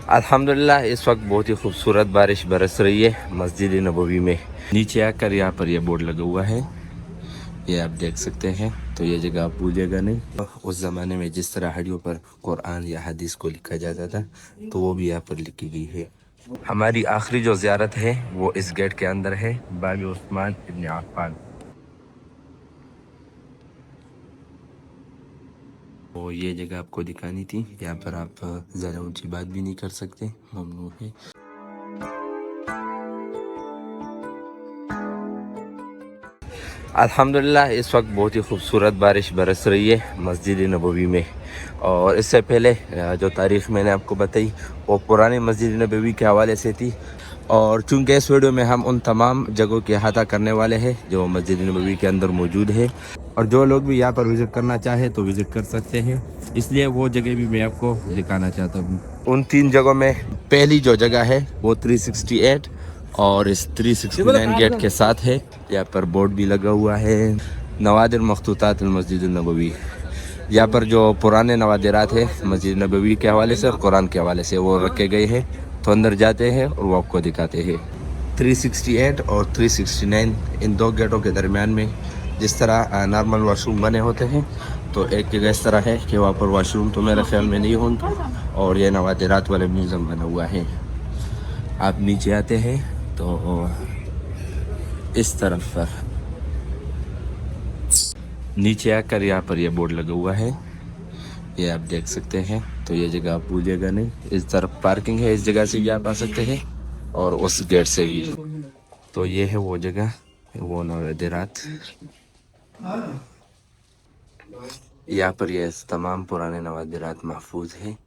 अल्हम्दुलिल्लाह इस वक्त बहुत ही खूबसूरत बारिश बरस रही है मस्जिद नबवी में। नीचे आकर यहाँ पर ये बोर्ड लगा हुआ है, ये आप देख सकते हैं। तो ये जगह आप भूलिएगा नहीं। उस ज़माने में जिस तरह हड्डियों पर कुरान या हदीस को लिखा जाता था तो वो भी यहाँ पर लिखी गई है। हमारी आखिरी जो ज़ियारत है वो इस गेट के अंदर है, बाब उस्मान इब्न अफ़्फ़ान। तो ये जगह आपको दिखानी थी। यहाँ पर आप ज़्यादा ऊंची बात भी नहीं कर सकते, ममनू है। अल्हम्दुलिल्लाह इस वक्त बहुत ही खूबसूरत बारिश बरस रही है मस्जिद नबवी में। और इससे पहले जो तारीख़ मैंने आपको बताई वो पुरानी मस्जिद नबवी के हवाले से थी। और चूँकि इस वीडियो में हम उन तमाम जगहों के अहाता करने वाले हैं जो मस्जिद नबवी के अंदर मौजूद है, और जो लोग भी यहाँ पर विज़िट करना चाहे तो विज़िट कर सकते हैं, इसलिए वो जगह भी मैं आपको दिखाना चाहता हूँ। उन 3 जगहों में पहली जो जगह है वो 368 और इस 369 गेट के साथ है। यहाँ पर बोर्ड भी लगा हुआ है, नवादिर मखतूतात मस्जिद नबवी। यहाँ पर जो पुराने नवादिरात है मस्जिद नबवी के हवाले से और कुरान के हवाले से वो रखे गए हैं। तो अंदर जाते हैं और वो आपको दिखाते हैं। 368 और 369 इन 2 गेटों के दरमियान में जिस तरह नॉर्मल वाशरूम बने होते हैं, तो एक जगह इस तरह है कि वहाँ पर वाशरूम तो मेरे ख्याल में नहीं होंगे, और ये नवादिरात वाले म्यूज़ियम बना हुआ है। आप नीचे आते हैं तो इस तरफ पर नीचे आकर यहाँ पर ये बोर्ड लगा हुआ है, ये आप देख सकते हैं। तो ये जगह आप भूलिएगा नहीं। इस तरफ पार्किंग है, इस जगह से भी आप आ सकते हैं और उस गेट से भी। तो ये है वो जगह, वो नवादिरात। यहाँ पर ये तमाम पुराने नवादिरात महफूज हैं।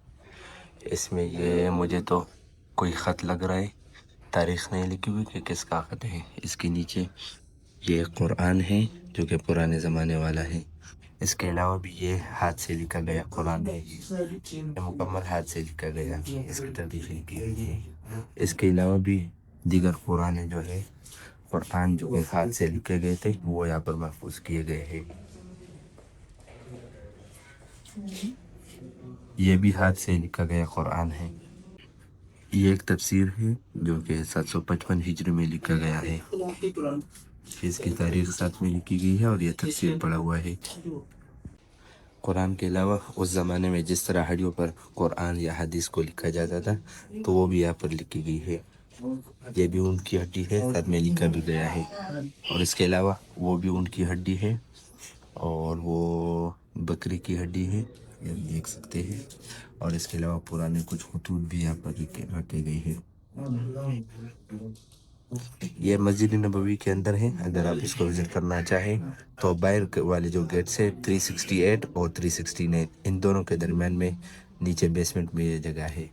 इसमें ये मुझे तो कोई ख़त लग रहा है, तारीख़ नहीं लिखी हुई कि किसका ख़त है। इसके नीचे ये कुरान है जो कि पुराने ज़माने वाला है। इसके अलावा भी ये हाथ से लिखा गया कुरान है, ये मुकम्मल हाथ से लिखा गया, इसकी तरदीफ लिखी गई है। इसके अलावा भी दीगर पुराने जो है कुरान जो हाथ से लिखे गए थे वो यहाँ पर महफूज किए गए हैं। ये भी हाथ से लिखा गया कुरान है। ये एक तफसीर है जो कि 755 हिजरी में लिखा गया है। इसकी तारीख साथ में लिखी गई है और ये तफसीर पड़ा हुआ है। कुरान के अलावा उस ज़माने में जिस तरह हड्डियों पर कुरान या हदीस को लिखा जाता था तो वो भी यहाँ पर लिखी गई है। ये भी उनकी हड्डी है, साथ में लिखा भी गया है। और इसके अलावा वो भी उनकी हड्डी है और वो बकरी की हड्डी है, ये देख सकते हैं। और इसके अलावा पुराने कुछ खतूत भी यहाँ पर रखे गए हैं। ये मस्जिद नबवी के अंदर है। अगर आप इसको विज़िट करना चाहें तो बाहर वाले जो गेट से 368 और 369 इन दोनों के दरमियान में नीचे बेसमेंट में ये जगह है।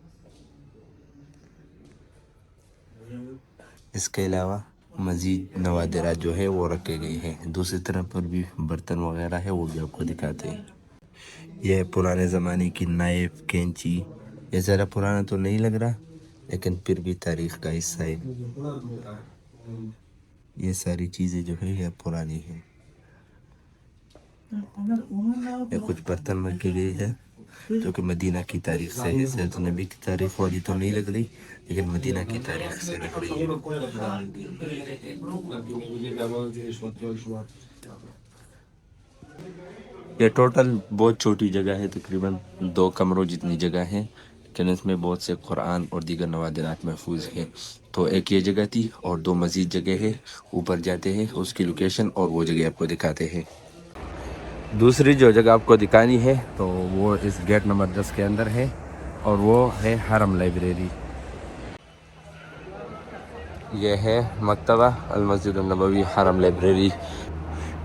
इसके अलावा मज़ीद नवादिरात जो है वो रखे गए हैं। दूसरी तरफ पर भी बर्तन वगैरह है, वो भी आपको दिखाते हैं। यह पुराने ज़माने की नाइफ, कैंची। ये ज़रा पुराना तो नहीं लग रहा लेकिन फिर भी तारीख़ का हिस्सा है। ये सारी चीज़ें जो है ये पुरानी है। ये कुछ बर्तन रखे गए हैं जो कि मदीना की तारीख से है। सैयद नबी की तारीख वाली तो नहीं लग रही लेकिन मदीना की तारीख से लग रही है। ये टोटल बहुत छोटी जगह है, तकरीबन 2 कमरों जितनी जगह है, लेकिन इसमें बहुत से कुरान और दीगर नवादिरात महफूज हैं। तो एक ये जगह थी और 2 मज़ीद जगह है। ऊपर जाते हैं, उसकी लोकेशन और वो जगह आपको दिखाते हैं। दूसरी जो जगह आपको दिखानी है तो वो इस गेट नंबर 10 के अंदर है और वो है हरम लाइब्रेरी। ये है मकतबा अल मस्जिद नबवी हरम लाइब्रेरी।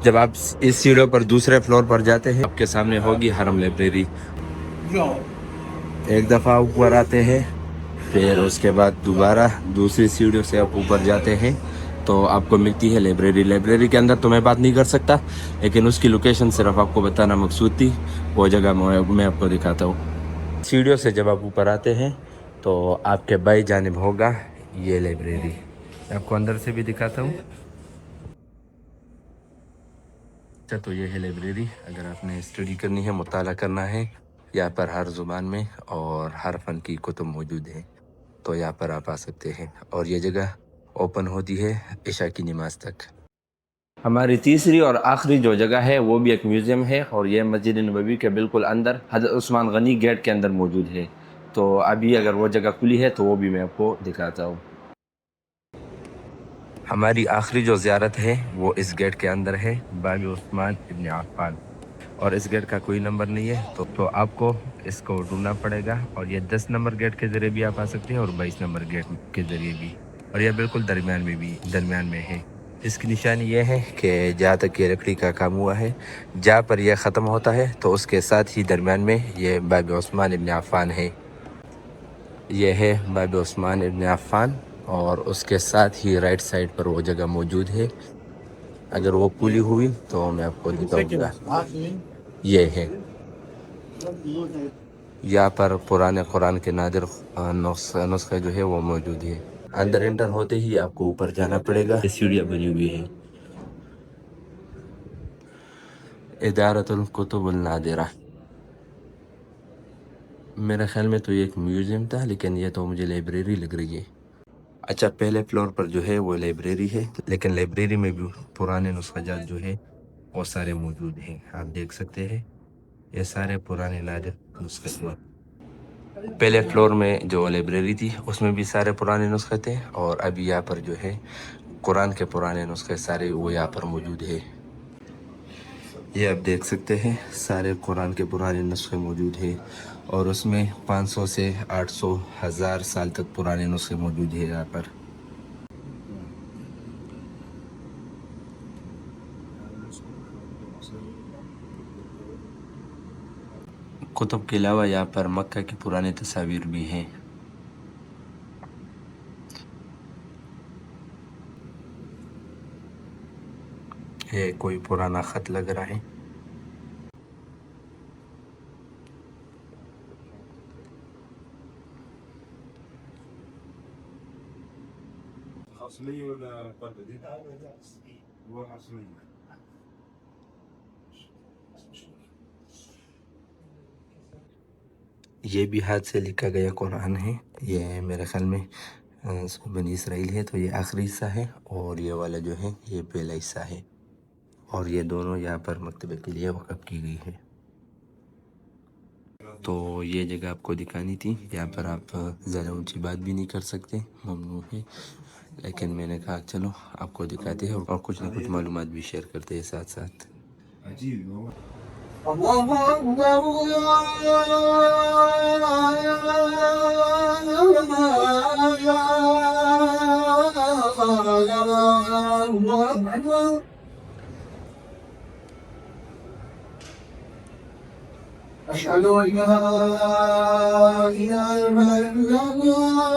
जब आप इस सीढ़ियों पर दूसरे फ्लोर पर जाते हैं आपके सामने होगी हरम लाइब्रेरी। एक दफ़ा ऊपर आते हैं, फिर उसके बाद दोबारा दूसरी सीढ़ियों से आप ऊपर जाते हैं तो आपको मिलती है लाइब्रेरी। लाइब्रेरी के अंदर तो मैं बात नहीं कर सकता लेकिन उसकी लोकेशन सिर्फ आपको बताना मकसूद थी। वो जगह मैं आपको दिखाता हूँ। सीढ़ियों से जब आप ऊपर आते हैं तो आपके बाई जानिब होगा ये लाइब्रेरी। आपको अंदर से भी दिखाता हूँ। अच्छा, तो ये है लाइब्रेरी। अगर आपने स्टडी करनी है, मुताला करना है यहाँ पर हर ज़ुबान में और हर फ़न की कुतुब मौजूद हैं, तो यहाँ पर आप आ सकते हैं। और ये जगह ओपन होती है इशा की नमाज तक। हमारी तीसरी और आखिरी जो जगह है वो भी एक म्यूज़ियम है, और ये मस्जिद नबवी के बिल्कुल अंदर हज़रत उस्मान गनी गेट के अंदर मौजूद है। तो अभी अगर वो जगह खुली है तो वो भी मैं आपको दिखाता हूँ। हमारी आखिरी जो ज़ियारत है वो इस गेट के अंदर है, बाब उस्मान इब्न अफ़्फ़ान। और इस गेट का कोई नंबर नहीं है, तो आपको इसको ढूंढना पड़ेगा। और ये 10 नंबर गेट के ज़रिए भी आप आ सकते हैं और 22 नंबर गेट के ज़रिए भी। और यह बिल्कुल दरमियान में है। इसकी निशानी ये है कि जहाँ तक ये लकड़ी का काम हुआ है, जहाँ पर यह ख़त्म होता है तो उसके साथ ही दरमियान में ये बाब उस्मान इब्न अफ़्फ़ान है। ये है बाब उस्मान इब्न अफ़्फ़ान, और उसके साथ ही राइट साइड पर वो जगह मौजूद है। अगर वो पूरी हुई तो मैं आपको दिखाऊंगा। ये है, यहाँ पर पुराने कुरान के नादिर नुस्खे जो है वो मौजूद है। अंदर एंटर होते ही आपको ऊपर जाना पड़ेगा, सीढ़ियाँ बनी हुई है। इदारतुल कुतुबुल नादिरा। मेरे ख्याल में तो ये एक म्यूज़ियम था, लेकिन ये तो मुझे लाइब्रेरी लग रही है। अच्छा, पहले फ्लोर पर जो है वो लाइब्रेरी है, लेकिन लाइब्रेरी में भी पुराने नुस्ख़ाजात जो है वो सारे मौजूद हैं। आप देख सकते हैं ये सारे पुराने नादिर नुस्खे हैं। पहले फ्लोर में जो लाइब्रेरी थी उसमें भी सारे पुराने नुस्खे थे, और अभी यहाँ पर जो है कुरान के पुराने नुस्खे सारे वो यहाँ पर मौजूद है। ये आप देख सकते हैं सारे कुरान के पुराने नुस्खे मौजूद है, और उसमें 500 से 800 हज़ार साल तक पुराने नुस्खे मौजूद है यहाँ पर। कुतुब के अलावा यहाँ पर मक्का की पुराने तस्वीर भी हैं। ये कोई पुराना ख़त लग रहा है। أصلية ولا مقلدة؟ هو أصلية. ये भी हाथ से लिखा गया कुरान है। ये मेरे ख्याल में बनी इसराइल है, तो ये आखिरी हिस्सा है, और ये वाला जो है ये पहला हिस्सा है। और ये दोनों यहाँ पर मकतबे के लिए वक़्फ़ की गई है। तो ये जगह आपको दिखानी थी। यहाँ पर आप ज़्यादा ऊंची बात भी नहीं कर सकते, ममनू है, लेकिन मैंने कहा चलो आपको दिखाते हैं और कुछ ना कुछ मालूमात भी शेयर करते हैं साथ साथ। أشهد أن لا إله إلا الله